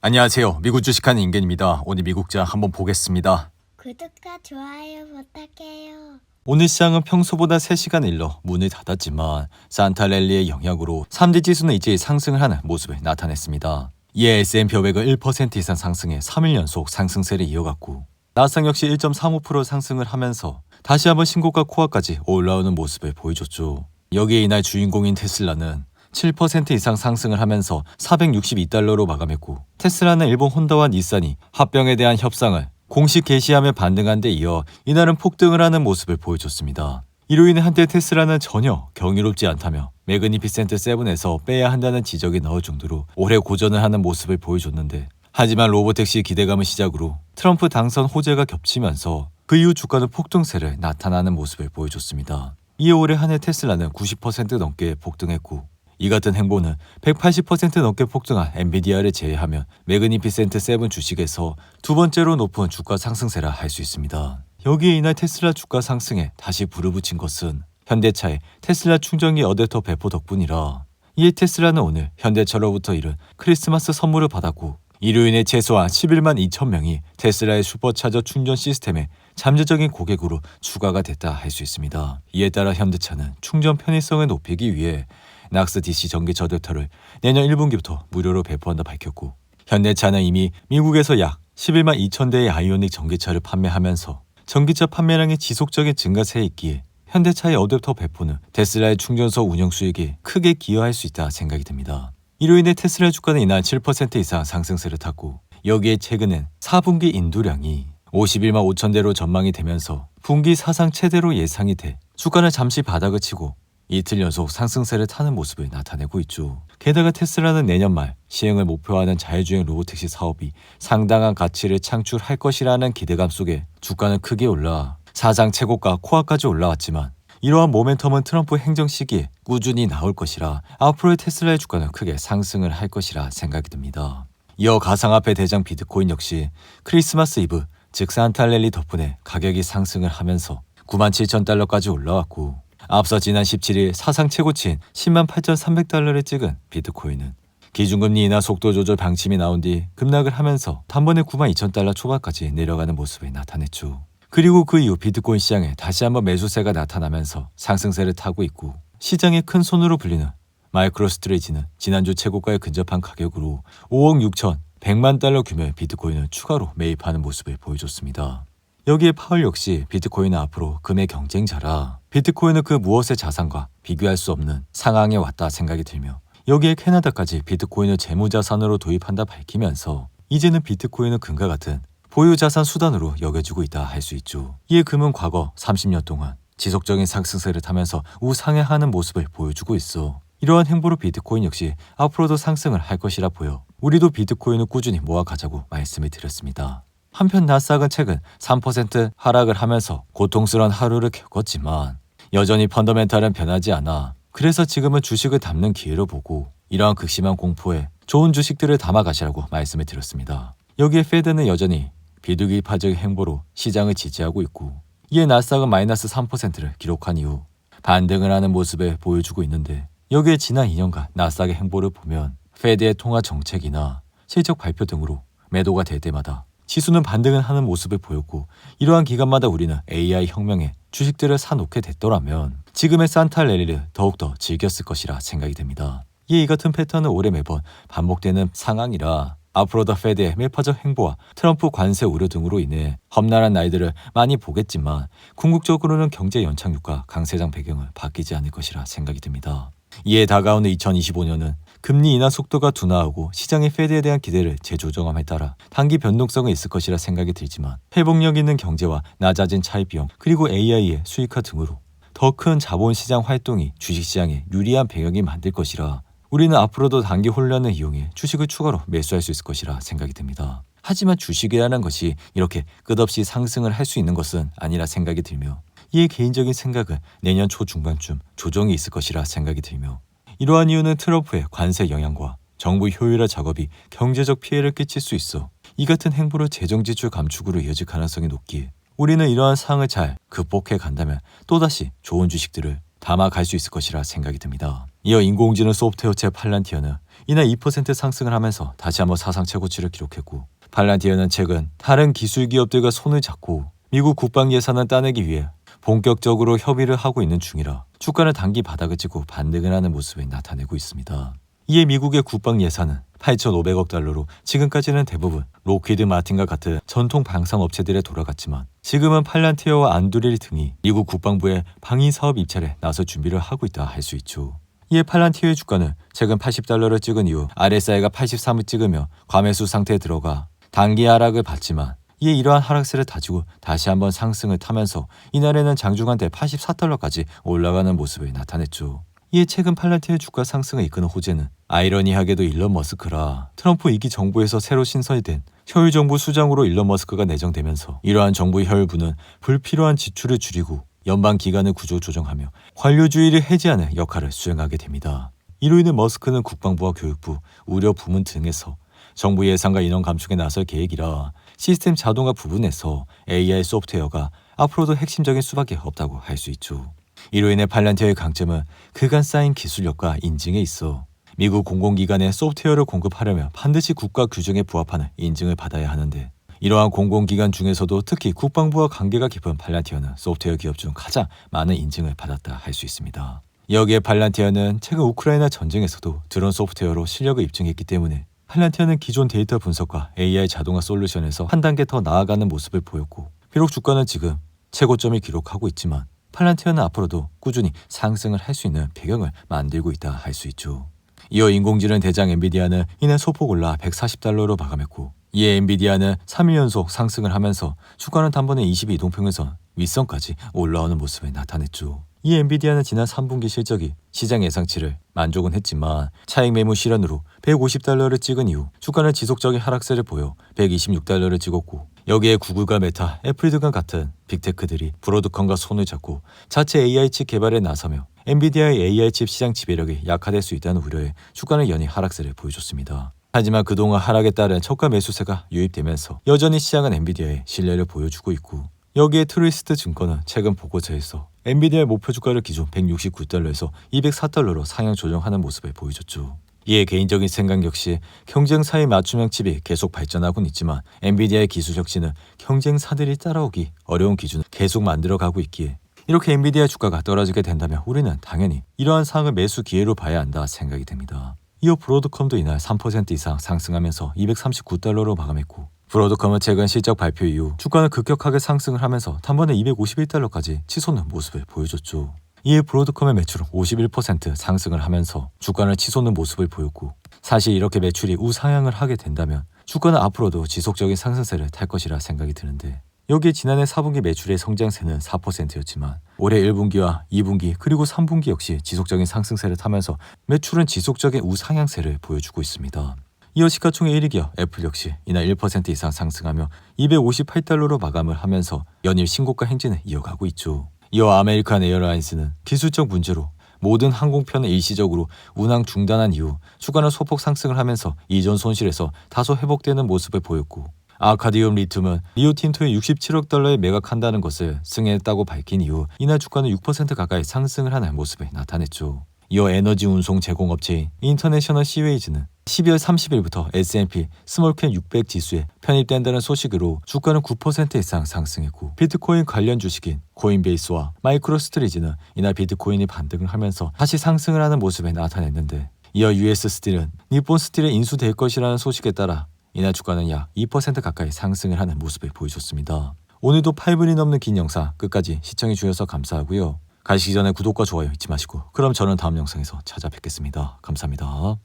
안녕하세요. 미국 주식하는 인겐입니다. 오늘 미국장 한번 보겠습니다. 구독과 좋아요 부탁해요. 오늘 시장은 평소보다 3시간 일러 문을 닫았지만 산타랠리의 영향으로 3대 지수는 이제 상승을 하는 모습을 나타냈습니다. 이에 S&P 500은 1% 이상 상승해 3일 연속 상승세를 이어갔고 나스닥 역시 1.35% 상승을 하면서 다시 한번 신고가 코어까지 올라오는 모습을 보여줬죠. 여기에 이날 주인공인 테슬라는 7% 이상 상승을 하면서 462달러로 마감했고 테슬라는 일본 혼다와 닛산이 합병에 대한 협상을 공식 게시하며 반등한 데 이어 이날은 폭등을 하는 모습을 보여줬습니다. 이로 인해 한때 테슬라는 전혀 경이롭지 않다며 매그니피센트 7에서 빼야 한다는 지적이 나올 정도로 오래 고전을 하는 모습을 보여줬는데 하지만 로보택시 기대감을 시작으로 트럼프 당선 호재가 겹치면서 그 이후 주가는 폭등세를 나타나는 모습을 보여줬습니다. 이에 올해 한 해 테슬라는 90% 넘게 폭등했고 이 같은 행보는 180% 넘게 폭등한 엔비디아를 제외하면 매그니피센트 7 주식에서 두 번째로 높은 주가 상승세라 할 수 있습니다. 여기에 이날 테슬라 주가 상승에 다시 불을 붙인 것은 현대차의 테슬라 충전기 어댑터 배포 덕분이라 이에 테슬라는 오늘 현대차로부터 이른 크리스마스 선물을 받았고 이로 인해 최소한 11만 2천 명이 테슬라의 슈퍼차저 충전 시스템에 잠재적인 고객으로 추가가 됐다 할 수 있습니다. 이에 따라 현대차는 충전 편의성을 높이기 위해 낙스 DC 전기차 어댑터를 내년 1분기부터 무료로 배포한다 밝혔고 현대차는 이미 미국에서 약 11만 2천 대의 아이오닉 전기차를 판매하면서 전기차 판매량의 지속적인 증가세에 있기에 현대차의 어댑터 배포는 테슬라의 충전소 운영 수익에 크게 기여할 수 있다 생각이 듭니다. 이로 인해 테슬라 주가는 이날 7% 이상 상승세를 탔고 여기에 최근엔 4분기 인도량이 51만 5천 대로 전망이 되면서 분기 사상 최대로 예상이 돼 주가는 잠시 바닥을 치고 이틀 연속 상승세를 타는 모습을 나타내고 있죠. 게다가 테슬라는 내년 말 시행을 목표하는 자율주행 로보택시 사업이 상당한 가치를 창출할 것이라는 기대감 속에 주가는 크게 올라 사상 최고가 코어까지 올라왔지만 이러한 모멘텀은 트럼프 행정 시기에 꾸준히 나올 것이라 앞으로의 테슬라의 주가는 크게 상승을 할 것이라 생각이 듭니다. 이어 가상화폐 대장 비트코인 역시 크리스마스 이브 즉 산타랠리 덕분에 가격이 상승을 하면서 97,000달러까지 올라왔고 앞서 지난 17일 사상 최고치인 10만 8,300달러를 찍은 비트코인은 기준금리 인하 속도 조절 방침이 나온 뒤 급락을 하면서 단번에 9만 2,000달러 초반까지 내려가는 모습을 나타냈죠. 그리고 그 이후 비트코인 시장에 다시 한번 매수세가 나타나면서 상승세를 타고 있고 시장의 큰 손으로 불리는 마이크로스트레이지는 지난주 최고가에 근접한 가격으로 5억 6천 100만 달러 규모의 비트코인을 추가로 매입하는 모습을 보여줬습니다. 여기에 파월 역시 비트코인은 앞으로 금의 경쟁자라 비트코인은 그 무엇의 자산과 비교할 수 없는 상황에 왔다 생각이 들며 여기에 캐나다까지 비트코인을 재무자산으로 도입한다 밝히면서 이제는 비트코인은 금과 같은 보유자산 수단으로 여겨지고 있다 할 수 있죠. 이에 금은 과거 30년 동안 지속적인 상승세를 타면서 우상향하는 모습을 보여주고 있어 이러한 행보로 비트코인 역시 앞으로도 상승을 할 것이라 보여 우리도 비트코인을 꾸준히 모아가자고 말씀을 드렸습니다. 한편 나스닥은 최근 3% 하락을 하면서 고통스러운 하루를 겪었지만 여전히 펀더멘탈은 변하지 않아 그래서 지금은 주식을 담는 기회로 보고 이러한 극심한 공포에 좋은 주식들을 담아가시라고 말씀을 드렸습니다. 여기에 페드는 여전히 비둘기파적 행보로 시장을 지지하고 있고 이에 나스닥은 마이너스 3%를 기록한 이후 반등을 하는 모습을 보여주고 있는데 여기에 지난 2년간 나스닥의 행보를 보면 페드의 통화 정책이나 실적 발표 등으로 매도가 될 때마다 지수는 반등을 하는 모습을 보였고 이러한 기간마다 우리는 AI 혁명에 주식들을 사놓게 됐더라면 지금의 산타랠리를 더욱더 즐겼을 것이라 생각이 됩니다. 이 같은 패턴은 올해 매번 반복되는 상황이라 앞으로도 페드의 매파적 행보와 트럼프 관세 우려 등으로 인해 험난한 날들을 많이 보겠지만 궁극적으로는 경제 연착륙과 강세장 배경을 바뀌지 않을 것이라 생각이 듭니다. 이에 다가오는 2025년은 금리 인하 속도가 둔화하고 시장의 페드에 대한 기대를 재조정함에 따라 단기 변동성은 있을 것이라 생각이 들지만 회복력 있는 경제와 낮아진 차입 비용 그리고 AI의 수익화 등으로 더 큰 자본시장 활동이 주식시장에 유리한 배경이 만들 것이라 우리는 앞으로도 단기 혼란을 이용해 주식을 추가로 매수할 수 있을 것이라 생각이 듭니다. 하지만 주식이라는 것이 이렇게 끝없이 상승을 할 수 있는 것은 아니라 생각이 들며 이에 개인적인 생각은 내년 초중반쯤 조정이 있을 것이라 생각이 들며 이러한 이유는 트럼프의 관세 영향과 정부 효율화 작업이 경제적 피해를 끼칠 수 있어 이 같은 행보를 재정지출 감축으로 이어질 가능성이 높기에 우리는 이러한 상황을 잘 극복해 간다면 또다시 좋은 주식들을 담아갈 수 있을 것이라 생각이 듭니다. 이어 인공지능 소프트웨어체 팔란티어는 이날 2% 상승을 하면서 다시 한번 사상 최고치를 기록했고, 팔란티어는 최근 다른 기술 기업들과 손을 잡고 미국 국방 예산을 따내기 위해 본격적으로 협의를 하고 있는 중이라 주가는 단기 바닥을 찍고 반등을 하는 모습을 나타내고 있습니다. 이에 미국의 국방 예산은 8,500억 달러로 지금까지는 대부분 록히드 마틴과 같은 전통 방산 업체들에 돌아갔지만, 지금은 팔란티어와 안드릴 등이 미국 국방부의 방위 사업 입찰에 나설 준비를 하고 있다 할 수 있죠. 이에 팔란티어의 주가는 최근 80달러를 찍은 이후 RSI가 83을 찍으며 과매수 상태에 들어가 단기 하락을 받지만, 이에 이러한 하락세를 다지고 다시 한번 상승을 타면서 이날에는 장중한때 84달러까지 올라가는 모습을 나타냈죠. 이에 최근 팔란티어의 주가 상승을 이끄는 호재는 아이러니하게도 일론 머스크라 트럼프 2기 정부에서 새로 신설된 효율정부 수장으로 일론 머스크가 내정되면서, 이러한 정부의 효율부는 불필요한 지출을 줄이고 연방 기관을 구조 조정하며 관료주의를 해제하는 역할을 수행하게 됩니다. 이로 인해 머스크는 국방부와 교육부, 의료 부문 등에서 정부 예산과 인원 감축에 나설 계획이라 시스템 자동화 부분에서 AI 소프트웨어가 앞으로도 핵심적인 수밖에 없다고 할 수 있죠. 이로 인해 팔란티어의 강점은 그간 쌓인 기술력과 인증에 있어 미국 공공기관에 소프트웨어를 공급하려면 반드시 국가 규정에 부합하는 인증을 받아야 하는데, 이러한 공공기관 중에서도 특히 국방부와 관계가 깊은 팔란티어는 소프트웨어 기업 중 가장 많은 인증을 받았다 할 수 있습니다. 여기에 팔란티어는 최근 우크라이나 전쟁에서도 드론 소프트웨어로 실력을 입증했기 때문에 팔란티어는 기존 데이터 분석과 AI 자동화 솔루션에서 한 단계 더 나아가는 모습을 보였고, 비록 주가는 지금 최고점을 기록하고 있지만 팔란티어는 앞으로도 꾸준히 상승을 할 수 있는 배경을 만들고 있다 할 수 있죠. 이어 인공지능 대장 엔비디아는 이날 소폭 올라 140달러로 마감했고, 이에 엔비디아는 3일 연속 상승을 하면서 주가는 단번에 22동평에서 윗선까지 올라오는 모습을 나타냈죠. 이 엔비디아는 지난 3분기 실적이 시장 예상치를 만족은 했지만 차익 매물 실현으로 150달러를 찍은 이후 주가는 지속적인 하락세를 보여 126달러를 찍었고, 여기에 구글과 메타, 애플 등과 같은 빅테크들이 브로드컴과 손을 잡고 자체 AI 칩 개발에 나서며 엔비디아의 AI 칩 시장 지배력이 약화될 수 있다는 우려에 주가는 연이 하락세를 보여줬습니다. 하지만 그동안 하락에 따른 저가 매수세가 유입되면서 여전히 시장은 엔비디아의 신뢰를 보여주고 있고, 여기에 트루이스트 증권은 최근 보고서에서 엔비디아의 목표 주가를 기존 169달러에서 204달러로 상향 조정하는 모습을 보여줬죠. 이에 개인적인 생각 역시 경쟁사의 맞춤형 칩이 계속 발전하고는 있지만 엔비디아의 기술 혁신은 경쟁사들이 따라오기 어려운 기준을 계속 만들어가고 있기에, 이렇게 엔비디아 주가가 떨어지게 된다면 우리는 당연히 이러한 상황을 매수 기회로 봐야 한다 생각이 듭니다. 이어 브로드컴도 이날 3% 이상 상승하면서 239달러로 마감했고, 브로드컴은 최근 실적 발표 이후 주가는 급격하게 상승을 하면서 단번에 251달러까지 치솟는 모습을 보여줬죠. 이에 브로드컴의 매출은 51% 상승을 하면서 주가를 치솟는 모습을 보였고, 사실 이렇게 매출이 우상향을 하게 된다면 주가는 앞으로도 지속적인 상승세를 탈 것이라 생각이 드는데, 여기에 지난해 4분기 매출의 성장세는 4%였지만 올해 1분기와 2분기 그리고 3분기 역시 지속적인 상승세를 타면서 매출은 지속적인 우상향세를 보여주고 있습니다. 이어 시가총액 1위 기업 애플 역시 이날 1% 이상 상승하며 258달러로 마감을 하면서 연일 신고가 행진을 이어가고 있죠. 이어 아메리칸 에어라인스는 기술적 문제로 모든 항공편을 일시적으로 운항 중단한 이후 주가는 소폭 상승을 하면서 이전 손실에서 다소 회복되는 모습을 보였고, 아카디움 리튬은 리오틴토에 67억 달러에 매각한다는 것을 승인했다고 밝힌 이후 이날 주가는 6% 가까이 상승을 하는 모습을 나타냈죠. 이어 에너지 운송 제공업체인 인터내셔널 시웨이즈는 12월 30일부터 S&P 스몰캡 600 지수에 편입된다는 소식으로 주가는 9% 이상 상승했고, 비트코인 관련 주식인 코인베이스와 마이크로스트리지는 이날 비트코인이 반등을 하면서 다시 상승을 하는 모습을 나타냈는데, 이어 US 스틸은 니폰 스틸에 인수될 것이라는 소식에 따라 이날 주가는 약 2% 가까이 상승을 하는 모습을 보여줬습니다. 오늘도 8분이 넘는 긴 영상 끝까지 시청해주셔서 감사하고요. 가시기 전에 구독과 좋아요 잊지 마시고, 그럼 저는 다음 영상에서 찾아뵙겠습니다. 감사합니다.